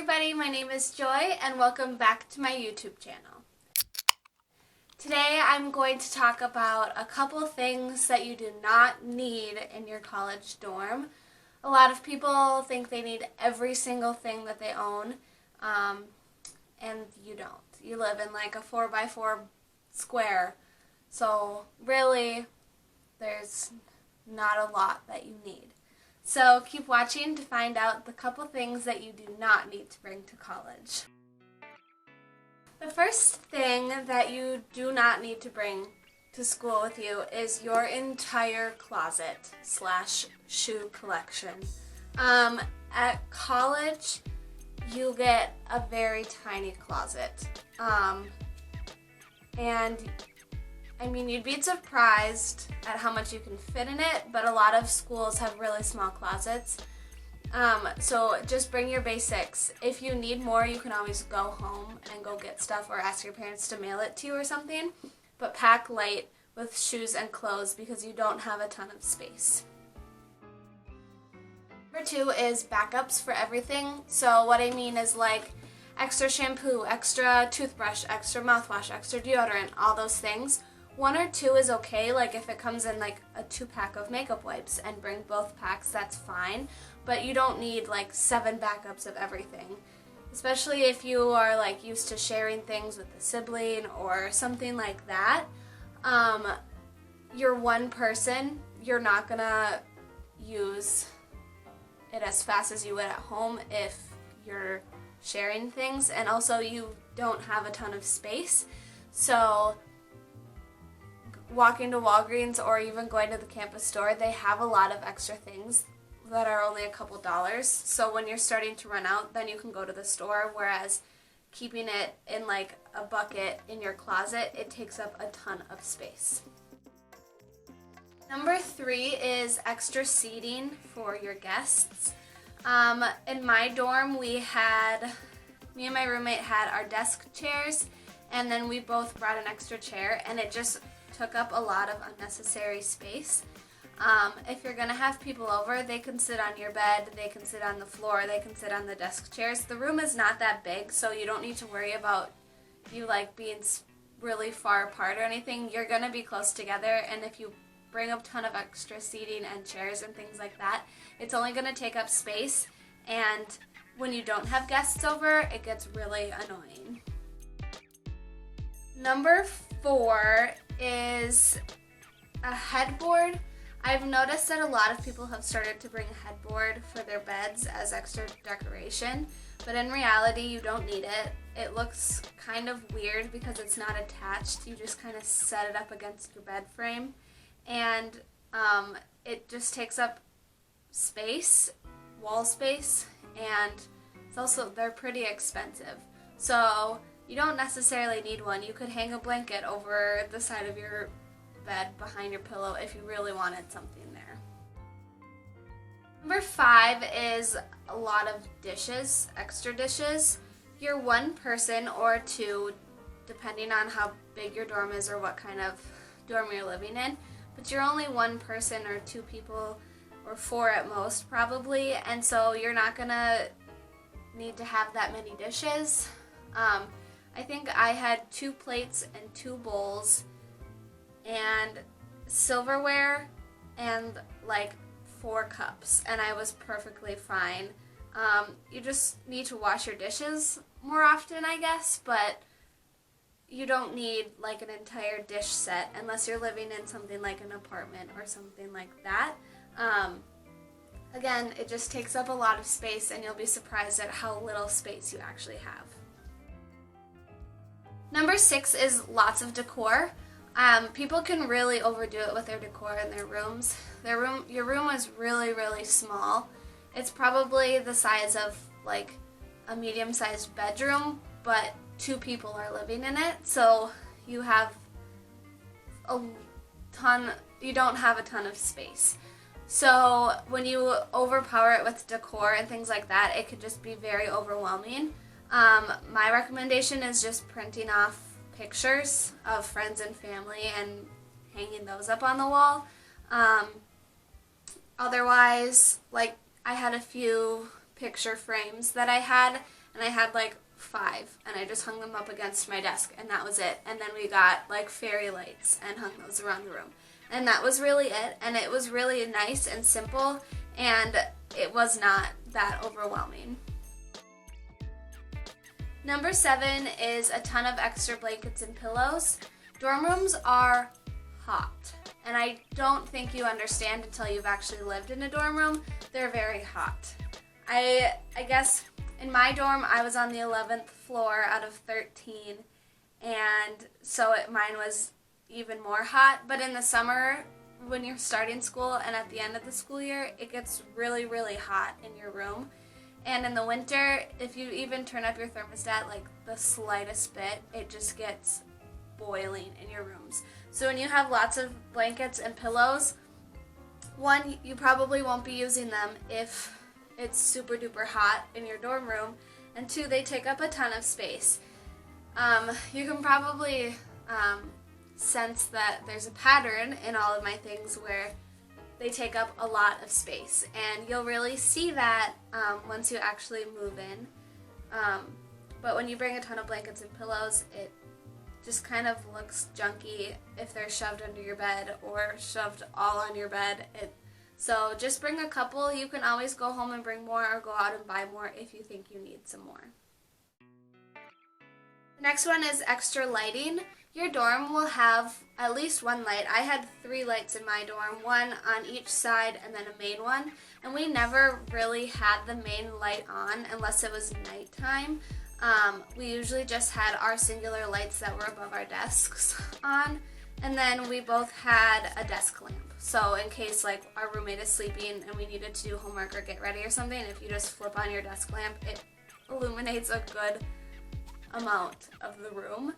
everybody, my name is Joy and welcome back to my YouTube channel. Today I'm going to talk about a couple things that you do not need in your college dorm. A lot of people think they need every single thing that they own, and you don't. You live in like a 4x4 square, so really there's not a lot that you need. So keep watching to find out the couple things that you do not need to bring to college. The first thing that you do not need to bring to school with you is your entire closet / shoe collection. At college, you get a very tiny closet. And I mean, you'd be surprised at how much you can fit in it, but a lot of schools have really small closets. So just bring your basics. If you need more, you can always go home and go get stuff or ask your parents to mail it to you or something. But pack light with shoes and clothes because you don't have a ton of space. Number 2 is backups for everything. So what I mean is like extra shampoo, extra toothbrush, extra mouthwash, extra deodorant, all those things. 1 or 2 is okay, like if it comes in like a 2-pack of makeup wipes and bring both packs, that's fine. But you don't need like 7 backups of everything. Especially if you are like used to sharing things with a sibling or something like that. You're one person, you're not gonna use it as fast as you would at home if you're sharing things, and also you don't have a ton of space. So walking to Walgreens or even going to the campus store, they have a lot of extra things that are only a couple dollars. So when you're starting to run out, then you can go to the store, whereas keeping it in like a bucket in your closet, it takes up a ton of space. Number 3 is extra seating for your guests. In my dorm, me and my roommate had our desk chairs, and then we both brought an extra chair, and it just took up a lot of unnecessary space. If you're gonna have people over, they can sit on your bed, they can sit on the floor, they can sit on the desk chairs. The room is not that big, so you don't need to worry about you like being really far apart or anything. You're gonna be close together, and if you bring a ton of extra seating and chairs and things like that, it's only gonna take up space, and when you don't have guests over, it gets really annoying. Number 4 is a headboard. I've noticed that a lot of people have started to bring a headboard for their beds as extra decoration, but in reality you don't need it. It looks kind of weird because it's not attached. You just kind of set it up against your bed frame, and it just takes up space, wall space, and they're pretty expensive. So you don't necessarily need one. You could hang a blanket over the side of your bed behind your pillow if you really wanted something there. Number 5 is a lot of dishes, extra dishes. You're one person or 2, depending on how big your dorm is or what kind of dorm you're living in, but you're only one person or 2 people or 4 at most probably, and so you're not gonna need to have that many dishes. I think I had 2 plates and 2 bowls and silverware and like 4 cups, and I was perfectly fine. You just need to wash your dishes more often, I guess, but you don't need like an entire dish set unless you're living in something like an apartment or something like that. Again, it just takes up a lot of space, and you'll be surprised at how little space you actually have. Number 6 is lots of decor. People can really overdo it with their decor in their rooms. Your room is really, really small. It's probably the size of like a medium-sized bedroom, but 2 people are living in it, so you don't have a ton of space. So when you overpower it with decor and things like that, it could just be very overwhelming. My recommendation is just printing off pictures of friends and family and hanging those up on the wall. Otherwise, like I had a few picture frames that I had, and I had like 5, and I just hung them up against my desk, and that was it. And then we got like fairy lights and hung those around the room, and that was really it. And it was really nice and simple, and it was not that overwhelming. Number 7 is a ton of extra blankets and pillows. Dorm rooms are hot, and I don't think you understand until you've actually lived in a dorm room. They're very hot. I guess in my dorm, I was on the 11th floor out of 13, and so mine was even more hot. But in the summer, when you're starting school and at the end of the school year, it gets really, really hot in your room. And in the winter, if you even turn up your thermostat like the slightest bit, it just gets boiling in your rooms. So when you have lots of blankets and pillows, 1, you probably won't be using them if it's super duper hot in your dorm room, and 2, they take up a ton of space. You can probably sense that there's a pattern in all of my things where they take up a lot of space, and you'll really see that once you actually move in. But when you bring a ton of blankets and pillows, it just kind of looks junky if they're shoved under your bed or shoved all on your bed. So just bring a couple. You can always go home and bring more, or go out and buy more if you think you need some more. The next one is extra lighting. Your dorm will have at least 1 light. I had 3 lights in my dorm, 1 on each side and then a main one. And we never really had the main light on unless it was nighttime. We usually just had our singular lights that were above our desks on. And then we both had a desk lamp. So in case like our roommate is sleeping and we needed to do homework or get ready or something, if you just flip on your desk lamp, it illuminates a good amount of the room.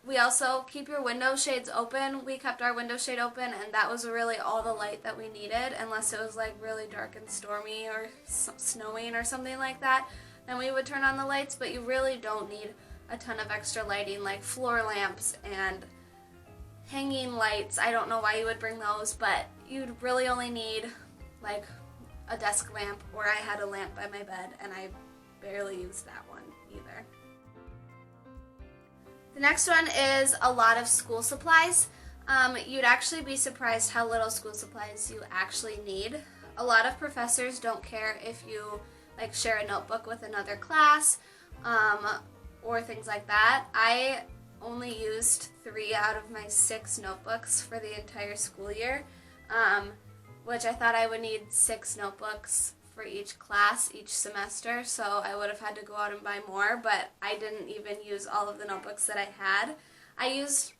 We also keep your window shades open. We kept our window shade open, and that was really all the light that we needed, unless it was like really dark and stormy or snowing or something like that. Then we would turn on the lights, but you really don't need a ton of extra lighting like floor lamps and hanging lights. I don't know why you would bring those, but you'd really only need like a desk lamp, or I had a lamp by my bed and I barely used that one either. The next one is a lot of school supplies. You'd actually be surprised how little school supplies you actually need. A lot of professors don't care if you like share a notebook with another class or things like that. I only used 3 out of my 6 notebooks for the entire school year, which I thought I would need 6 notebooks for each class each semester, so I would have had to go out and buy more, but I didn't even use all of the notebooks that I had. I used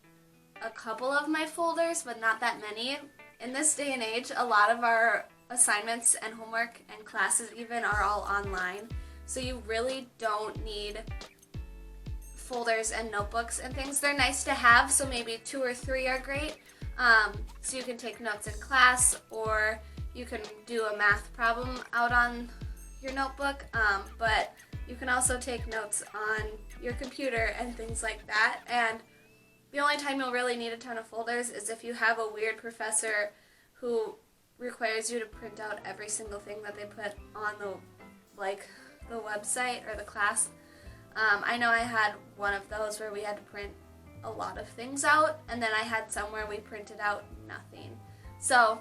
a couple of my folders, but not that many. In this day and age, a lot of our assignments and homework and classes even are all online, so you really don't need folders and notebooks and things. They're nice to have, so maybe 2 or 3 are great, so you can take notes in class, or you can do a math problem out on your notebook, but you can also take notes on your computer and things like that. And the only time you'll really need a ton of folders is if you have a weird professor who requires you to print out every single thing that they put on the website or the class. I know I had one of those where we had to print a lot of things out, and then I had some where we printed out nothing. So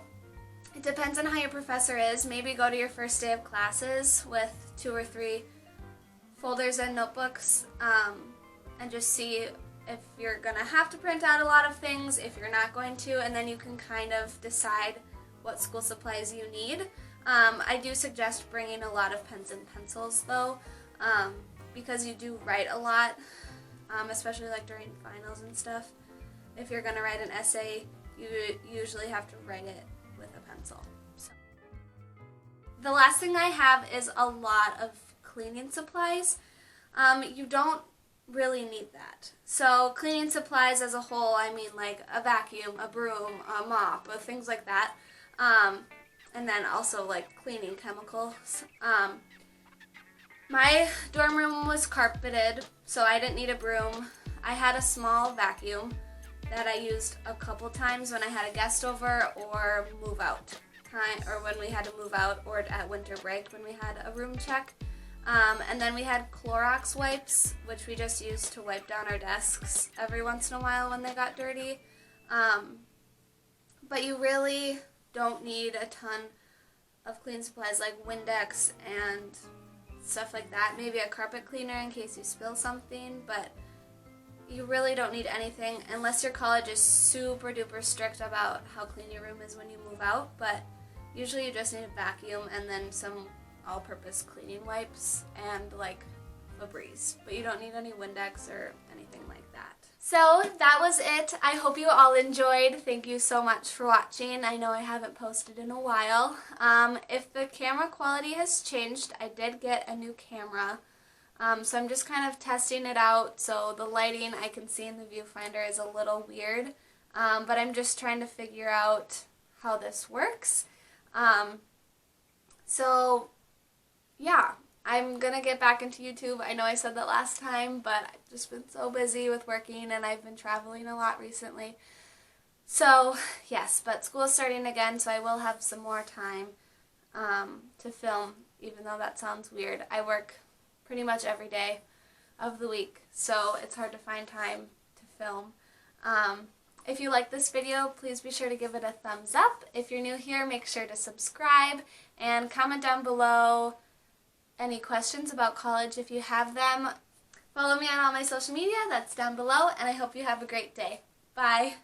it depends on how your professor is. Maybe go to your first day of classes with 2 or 3 folders and notebooks, and just see if you're going to have to print out a lot of things, if you're not going to, and then you can kind of decide what school supplies you need. I do suggest bringing a lot of pens and pencils though, because you do write a lot, especially like during finals and stuff. If you're going to write an essay, you usually have to write it with a pencil. So. The last thing I have is a lot of cleaning supplies. You don't really need that. So cleaning supplies as a whole, I mean like a vacuum, a broom, a mop, things like that. And then also like cleaning chemicals. My dorm room was carpeted, so I didn't need a broom. I had a small vacuum that I used a couple times when I had a guest over or move out time, or when we had to move out, or at winter break when we had a room check. And then we had Clorox wipes, which we just used to wipe down our desks every once in a while when they got dirty. But you really don't need a ton of clean supplies like Windex and stuff like that. Maybe a carpet cleaner in case you spill something, but you really don't need anything unless your college is super duper strict about how clean your room is when you move out. But usually you just need a vacuum and then some all-purpose cleaning wipes and like Febreze, but you don't need any Windex or anything like that. So that was it. I hope you all enjoyed. Thank you so much for watching. I know I haven't posted in a while. If the camera quality has changed, I did get a new camera. So I'm just kind of testing it out. So the lighting I can see in the viewfinder is a little weird, but I'm just trying to figure out how this works. So yeah, I'm gonna get back into YouTube. I know I said that last time, but I've just been so busy with working and I've been traveling a lot recently. So yes, but school's starting again, so I will have some more time to film, even though that sounds weird. I work pretty much every day of the week, so it's hard to find time to film. If you like this video, please be sure to give it a thumbs up. If you're new here, make sure to subscribe and comment down below any questions about college if you have them. Follow me on all my social media, that's down below, and I hope you have a great day. Bye!